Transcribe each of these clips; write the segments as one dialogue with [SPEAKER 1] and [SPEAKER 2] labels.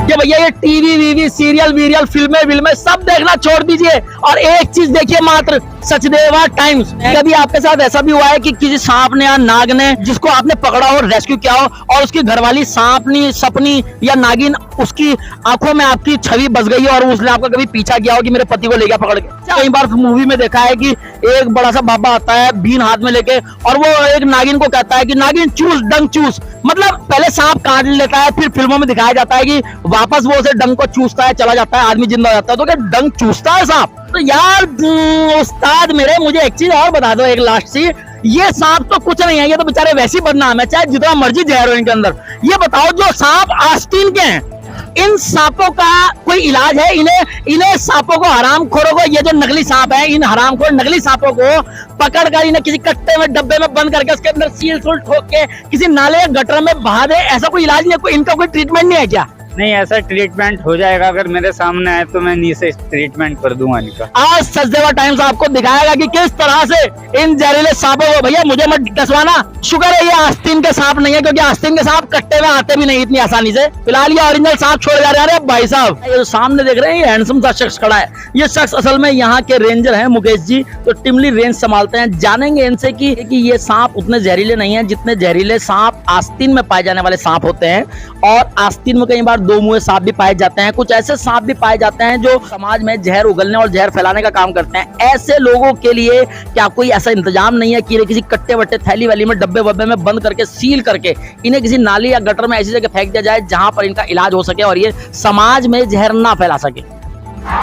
[SPEAKER 1] कि भैया ये टीवी वीवी सीरियल वीरियल फिल्में सब देखना छोड़ दीजिए और एक चीज देखिए मात्र, सचदेवा टाइम्स। कभी आपके साथ ऐसा भी हुआ है कि किसी सांप ने या नाग ने जिसको आपने पकड़ा हो, रेस्क्यू किया हो और उसकी घरवाली सांपनी सपनी या नागिन उसकी आंखों में आपकी छवि बस गई हो और उसने आपका कभी पीछा किया हो कि मेरे पति को ले गया पकड़ के? कई बार मूवी में देखा है कि एक बड़ा सा बाबा आता है बीन हाथ में लेके और वो एक नागिन को कहता है कि नागिन चूस डंग चूस। मतलब पहले सांप काट लेता है, फिर फिल्मों में दिखाया जाता है कि वापस वो उसे डंग को चूसता है, चला जाता है, आदमी जिंदा हो जाता है। तो क्या डंग चूसता है सांप? तो यार उस्ताद मेरे, मुझे एक चीज और बता दो, एक लास्ट सी, ये सांप तो कुछ नहीं है, ये तो बेचारे वैसे ही बदनाम है, चाहे जितना मर्जी जहर हो इनके अंदर। ये बताओ जो सांप आस्तीन के हैं, इन सांपों का कोई इलाज है? इन्हें सांपों को, हरामखोरों को, ये जो नकली सांप है, इन हरामखोर नकली सांपों को पकड़कर इन्हें किसी कट्टे में डब्बे में बंद करके उसके अंदर सील सूल ठोक के किसी नाले या गटर में बहा दे, ऐसा कोई इलाज नहीं है? कोई इनका कोई ट्रीटमेंट नहीं है क्या?
[SPEAKER 2] नहीं, ऐसा ट्रीटमेंट हो जाएगा, अगर मेरे सामने आए तो मैं नी से ट्रीटमेंट कर दूंगा इनका।
[SPEAKER 1] आज सचदेवा टाइम्स आपको दिखाएगा कि किस तरह से इन जहरीले सांपों को, भैया मुझे मत डसवाना, शुक्र है ये आस्तीन के सांप नहीं है, क्योंकि आस्तीन के सांप कट्टे में आते भी नहीं इतनी आसानी से। फिलहाल ये ओरिजिनल सांप छोड़ जा रहे हैं भाई साहब। ये जो सामने देख रहे हैं, ये हैंडसम सा शख्स खड़ा है, ये शख्स असल में यहाँ के रेंजर है मुकेश जी, तो टिमली रेंज संभालते हैं। जानेंगे इनसे कि ये सांप उतने जहरीले नहीं है जितने जहरीले सांप आस्तीन में पाए जाने वाले सांप होते हैं। और आस्तीन में कई बार दो मुंहे सांप भी पाए जाते हैं, कुछ ऐसे सांप भी पाए जाते हैं जो समाज में जहर उगलने और जहर फैलाने का काम करते हैं। ऐसे लोगों के लिए क्या कोई ऐसा इंतजाम नहीं है कि इन्हें किसी कट्टे वट्टे थैली वाली में डब्बे वब्बे में बंद करके सील करके इन्हें किसी नाली या गटर में ऐसी जगह फेंक दिया जाए जहां पर इनका इलाज हो सके और ये समाज में जहर ना फैला सके?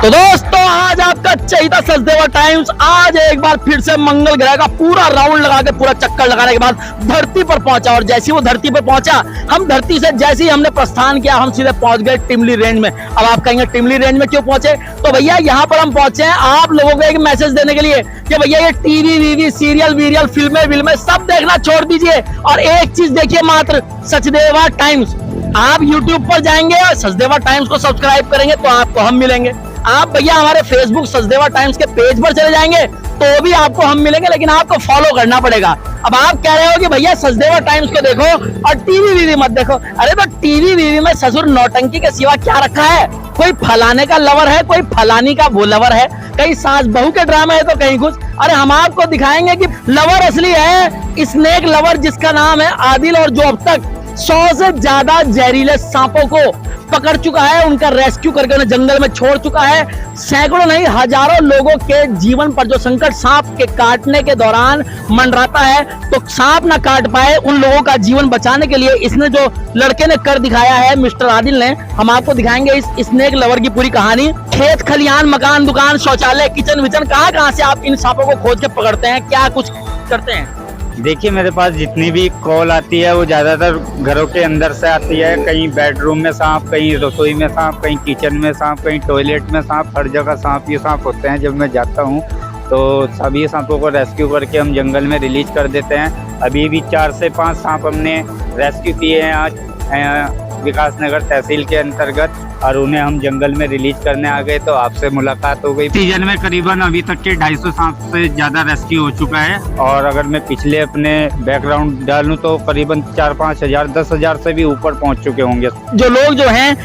[SPEAKER 1] तो दोस्तों, आज आपका चहीता सचदेवा टाइम्स आज एक बार फिर से मंगल ग्रह का पूरा राउंड लगा के, पूरा चक्कर लगाने के बाद धरती पर पहुंचा। और जैसे वो धरती पर पहुंचा, हम धरती से जैसे ही हमने प्रस्थान किया, हम सीधे पहुंच गए टिमली रेंज में। अब आप कहेंगे टिमली रेंज में क्यों पहुंचे? तो भैया यहाँ पर हम पहुंचे हैं आप लोगों को एक मैसेज देने के लिए कि भैया ये टीवी वीवी सीरियल वीरियल फिल्में सब देखना छोड़ दीजिए और एक चीज देखिए मात्र, सचदेवा टाइम्स। आप YouTube पर जाएंगे और सचदेवा टाइम्स को सब्सक्राइब करेंगे तो आपको हम मिलेंगे। आप भैया हमारे फेसबुक सचदेवा टाइम्स के पेज पर चले जाएंगे तो भी आपको हम मिलेंगे, लेकिन आपको फॉलो करना पड़ेगा। अब आप कह रहे हो कि भैया सचदेवा टाइम्स को देखो और टीवी वीवी मत देखो। अरे तो टीवी वीवी में ससुर नौटंकी के सिवा क्या रखा है? कोई फलाने का लवर है, कोई फलानी का वो लवर है, कहीं सास बहू के ड्रामे है तो कहीं कुछ। अरे हम आपको दिखाएंगे कि लवर असली है, स्नेक लवर, जिसका नाम है आदिल और जो अब तक 100 से ज्यादा जहरीले सांपों को पकड़ चुका है, उनका रेस्क्यू करके उन्हें जंगल में छोड़ चुका है। सैकड़ों नहीं हजारों लोगों के जीवन पर जो संकट सांप के काटने के दौरान मंडराता है, तो सांप ना काट पाए उन लोगों का जीवन बचाने के लिए इसने जो लड़के ने कर दिखाया है, मिस्टर आदिल ने, हम आपको दिखाएंगे इस स्नेक लवर की पूरी कहानी। खेत खलियान, मकान, दुकान, शौचालय, किचन विचन, कहाँ से आप इन सांपों को खोज के पकड़ते हैं, क्या कुछ करते हैं?
[SPEAKER 2] देखिए, मेरे पास जितनी भी कॉल आती है वो ज़्यादातर घरों के अंदर से आती है। कहीं बेडरूम में सांप, कहीं रसोई में सांप, कहीं किचन में सांप, कहीं टॉयलेट में सांप, हर जगह सांप ही सांप होते हैं। जब मैं जाता हूँ तो सभी सांपों को रेस्क्यू करके हम जंगल में रिलीज कर देते हैं। अभी भी 4 से 5 सांप हमने रेस्क्यू किए हैं आज विकासनगर तहसील के अंतर्गत, और उन्हें हम जंगल में रिलीज करने आ गए तो आपसे मुलाकात हो गई। सीजन में करीबन अभी तक के 250 सांप से ज्यादा रेस्क्यू हो चुका है। और अगर मैं पिछले अपने बैकग्राउंड डालूं तो करीबन 4-5 हजार 10 हजार से भी ऊपर पहुंच चुके होंगे।
[SPEAKER 1] जो लोग जो हैं,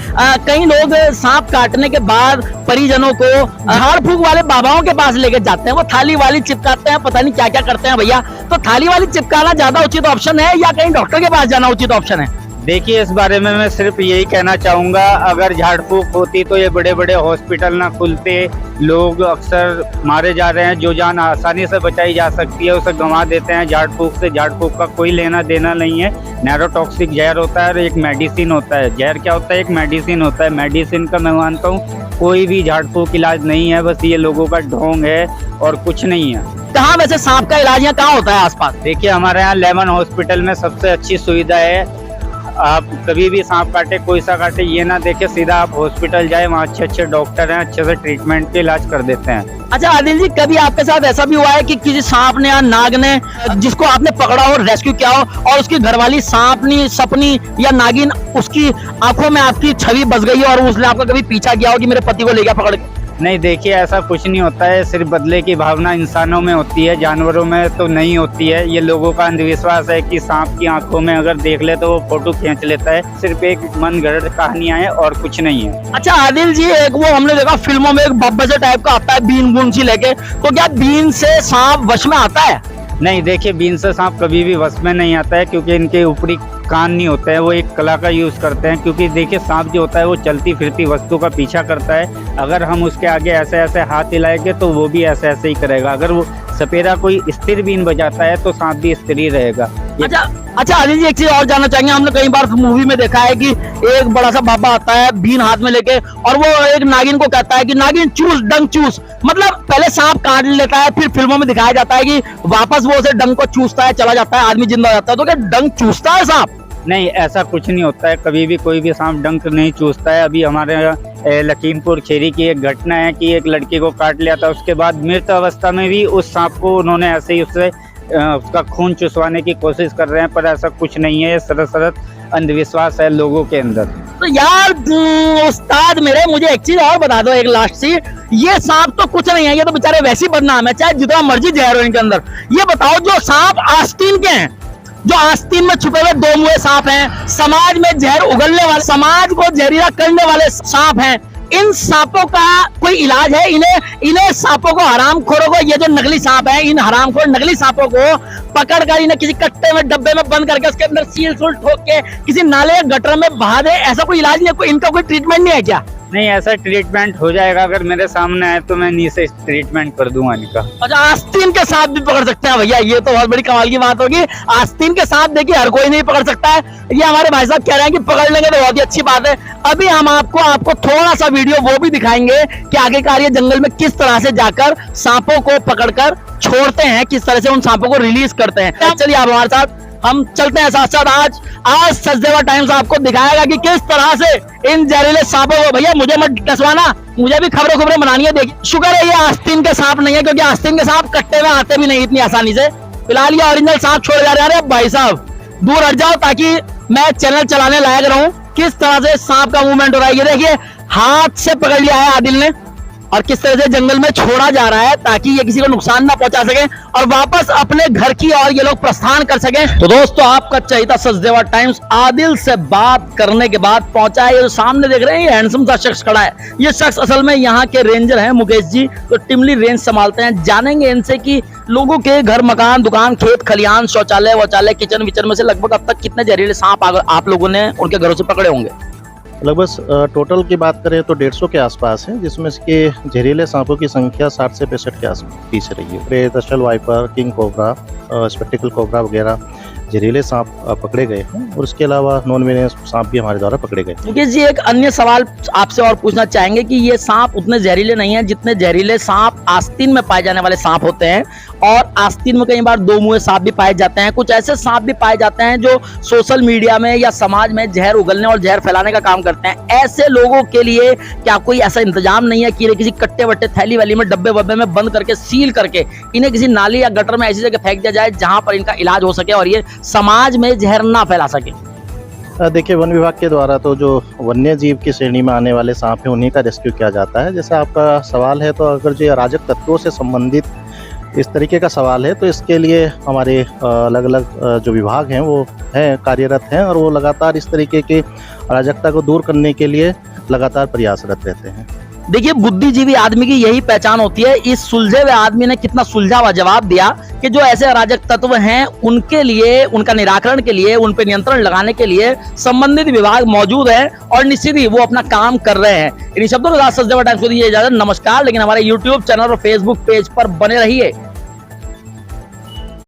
[SPEAKER 1] कई लोग सांप काटने के बाद परिजनों को झाड़ फूक वाले बाबाओं के पास लेके जाते हैं, वो थाली वाली चिपकाते हैं, पता नहीं क्या क्या करते हैं भैया। तो थाली वाली चिपकाना ज्यादा उचित ऑप्शन है या कहीं डॉक्टर के पास जाना उचित ऑप्शन है?
[SPEAKER 2] देखिए, इस बारे में मैं सिर्फ यही कहना चाहूँगा, अगर झाड़ फूक होती तो ये बड़े बड़े हॉस्पिटल ना खुलते। लोग अक्सर मारे जा रहे हैं, जो जान आसानी से बचाई जा सकती है उसे गंवा देते हैं झाड़ फूक से। झाड़ फूक का कोई लेना देना नहीं है। नैरोटॉक्सिक जहर होता है और एक मेडिसिन होता है। जहर क्या होता है? एक मेडिसिन होता है। मेडिसिन का मैं मानता हूँ कोई भी झाड़ फूक इलाज नहीं है, बस ये लोगों का ढोंग है और कुछ नहीं है।
[SPEAKER 1] कहाँ वैसे सांप का इलाज यहाँ कहाँ होता है आसपास?
[SPEAKER 2] देखिए, हमारे यहाँ लेमन हॉस्पिटल में सबसे अच्छी सुविधा है। आप कभी भी सांप काटे, कोई सा काटे, ये ना देखे, सीधा आप हॉस्पिटल जाए, वहाँ अच्छे डॉक्टर हैं, अच्छे से ट्रीटमेंट के इलाज कर देते हैं।
[SPEAKER 1] अच्छा आदिल जी, कभी आपके साथ ऐसा भी हुआ है कि किसी सांप ने या नाग ने जिसको आपने पकड़ा हो, रेस्क्यू किया हो और उसकी घरवाली सांपनी सपनी या नागिन उसकी आंखों में आपकी छवि बस गई हो और उसने आपका कभी पीछा किया हो कि मेरे पति को ले गया पकड़ के?
[SPEAKER 2] नहीं देखिए, ऐसा कुछ नहीं होता है। सिर्फ बदले की भावना इंसानों में होती है, जानवरों में तो नहीं होती है। ये लोगों का अंधविश्वास है कि सांप की आंखों में अगर देख ले तो वो फोटो खींच लेता है। सिर्फ एक मन गढ़ंत कहानियां हैं और कुछ नहीं है।
[SPEAKER 1] अच्छा आदिल जी, एक वो हमने देखा फिल्मों में एक बब्बे टाइप का आता है बीन बून सी लेके, तो क्या बीन से सांप वश में आता है?
[SPEAKER 2] नहीं देखिए, बीन से सांप कभी भी वश में नहीं आता है, क्योंकि इनके ऊपरी कान नहीं होते हैं। वो एक कला का यूज करते हैं, क्योंकि देखिए सांप जो होता है वो चलती फिरती वस्तु का पीछा करता है। अगर हम उसके आगे ऐसे ऐसे हाथ हिलाएंगे तो वो भी ऐसे ऐसे ही करेगा। अगर वो सपेरा कोई स्थिर बीन बजाता है तो सांप भी स्थिर ही रहेगा।
[SPEAKER 1] अच्छा आदिल जी, एक चीज और जानना चाहेंगे। हमने कई बार मूवी में देखा है कि एक बड़ा सा बाबा आता है बीन हाथ में लेके, और वो एक नागिन को कहता है कि नागिन चूस, डंक चूस। मतलब पहले सांप काट लेता है, फिर फिल्मों में दिखाया जाता है कि वापस वो उसे डंक को चूसता है, चला जाता है, आदमी जिंदा हो जाता है। तो क्या डंक चूसता है सांप?
[SPEAKER 2] नहीं, ऐसा कुछ नहीं होता है। कभी भी कोई भी सांप डंक नहीं चूसता है। अभी हमारे लखीमपुर खीरी की एक घटना है कि एक लड़की को काट लिया था, उसके बाद मृत अवस्था में भी उस सांप को उन्होंने ऐसे ही उससे उसका खून चुसवाने की कोशिश कर रहे हैं, पर ऐसा कुछ नहीं है। सरसरत अंधविश्वास है लोगों के अंदर।
[SPEAKER 1] तो यार उस्ताद मेरे, मुझे एक चीज और बता दो, एक लास्ट सी। ये सांप तो कुछ नहीं है, ये तो बेचारे वैसे ही बदनाम है, चाहे जितना मर्जी जहर हो इनके अंदर। ये बताओ, जो सांप आस्तीन के हैं, जो आस्तीन में छुपे हुए दो मुंहे सांप हैं, समाज में जहर उगलने वाले, समाज को जहरीला करने वाले सांप हैं, इन सांपों का कोई इलाज है? इन्हें सांपों को, हरामखोरों को, ये जो नकली सांप है, इन हरामखोर नकली सांपों को पकड़ कर इन्हें किसी कट्टे में, डब्बे में बंद करके उसके अंदर सील सूल ठोक के किसी नाले या गटर में बहा दे, ऐसा कोई इलाज नहीं है? इनका कोई ट्रीटमेंट नहीं है क्या?
[SPEAKER 2] नहीं, ऐसा ट्रीटमेंट हो जाएगा। अगर मेरे सामने आए तो मैं नी से ट्रीटमेंट कर दूंगा इनका।
[SPEAKER 1] अच्छा, आस्तीन के सांप भी पकड़ सकते हैं भैया? ये तो बहुत बड़ी कमाल की बात होगी। आस्तीन के सांप देखिए हर कोई नहीं पकड़ सकता है। ये हमारे भाई साहब कह रहे हैं कि पकड़ लेंगे तो बहुत ही अच्छी बात है। अभी हम आपको थोड़ा सा वीडियो वो भी दिखाएंगे कि आगे जंगल में किस तरह से जाकर सांपों को पकड़कर छोड़ते हैं, किस तरह से उन सांपों को रिलीज करते हैं। चलिए आप हमारे साथ हम चलते हैं साथ साथ। आज सचदेवा टाइम्स आपको दिखाएगा कि किस तरह से इन जहरीले सांपों को, भैया मुझे मत डसवाना, मुझे भी खबरें बनानी है। देखिए, शुक्र है ये आस्तीन के सांप नहीं है, क्योंकि आस्तीन के सांप कट्टे में आते भी नहीं इतनी आसानी से। फिलहाल ये ओरिजिनल सांप छोड़ जा रहे हैं। भाई साहब दूर हट जाओ ताकि मैं चैनल चलाने लायक रहूं। किस तरह से सांप का मूवमेंट हो रहा है, ये देखिए, हाथ से पकड़ लिया है आदिल ने, और किस तरह से जंगल में छोड़ा जा रहा है ताकि ये किसी को नुकसान ना पहुंचा सके और वापस अपने घर की ओर ये लोग प्रस्थान कर सके। तो दोस्तों, आपका चहेता सचदेवा टाइम्स आदिल से बात करने के बाद पहुंचा है। ये जो सामने देख रहे हैं, ये हैंडसम सा शख्स खड़ा है। ये शख्स असल में यहाँ के रेंजर हैं, मुकेश जी, तो टिमली रेंज संभालते हैं। जानेंगे इनसे कि लोगों के घर, मकान, दुकान, खेत खलियान, शौचालय वौचालय, किचन विचन में से लगभग अब तक कितने जहरीले सांप आप लोगों ने उनके घरों से पकड़े होंगे?
[SPEAKER 3] लगभग टोटल की बात करें तो 150 के आसपास है, जिसमें के जहरीले सांपों की संख्या 60 से 65 के आसपास रही है। प्रेतशल viper, king cobra, spectacled cobra वगैरह जहरीले सांप पकड़े गए हैं, और उसके अलावा नॉन वेनियस सांप भी हमारे द्वारा पकड़े गए।
[SPEAKER 1] मुकेश जी, एक अन्य सवाल आपसे और पूछना चाहेंगे कि ये सांप उतने जहरीले नहीं हैं जितने जहरीले सांप आस्तीन में पाए जाने वाले सांप होते हैं, और आस्तीन में कई बार दो मुंहे सांप भी पाए जाते हैं। कुछ ऐसे सांप भी पाए जाते हैं जो सोशल मीडिया में या समाज में जहर उगलने और जहर फैलाने का काम करते हैं। ऐसे लोगों के लिए क्या कोई ऐसा इंतजाम नहीं है कि इन्हें किसी कट्टे वट्टे, थैली वैली में, डब्बे वब्बे में बंद करके, सील करके इन्हें किसी नाली या गटर में ऐसी जगह फेंक दिया जाए जहां पर इनका इलाज हो सके और ये समाज में जहर ना फैला सके?
[SPEAKER 3] देखिए, वन विभाग के द्वारा तो जो वन्य जीव की श्रेणी में आने वाले सांप हैं उन्हीं का रेस्क्यू किया जाता है। जैसा आपका सवाल है, तो अगर जो अराजक तत्वों से संबंधित इस तरीके का सवाल है, तो इसके लिए हमारे अलग अलग जो विभाग हैं वो हैं, कार्यरत हैं, और वो लगातार इस तरीके की अराजकता को दूर करने के लिए लगातार प्रयासरत रहते हैं।
[SPEAKER 1] देखिए, बुद्धिजीवी आदमी की यही पहचान होती है। इस सुलझे हुए आदमी ने कितना सुलझा हुआ जवाब दिया कि जो ऐसे अराजक तत्व हैं उनके लिए, उनका निराकरण के लिए, उन पर नियंत्रण लगाने के लिए संबंधित विभाग मौजूद है और निश्चित ही वो अपना काम कर रहे हैं। इन शब्दों के साथ सचदेवा टाइम्स को दीजिए इजाजत। नमस्कार। लेकिन हमारे YouTube चैनल और Facebook पेज पर बने रहिए।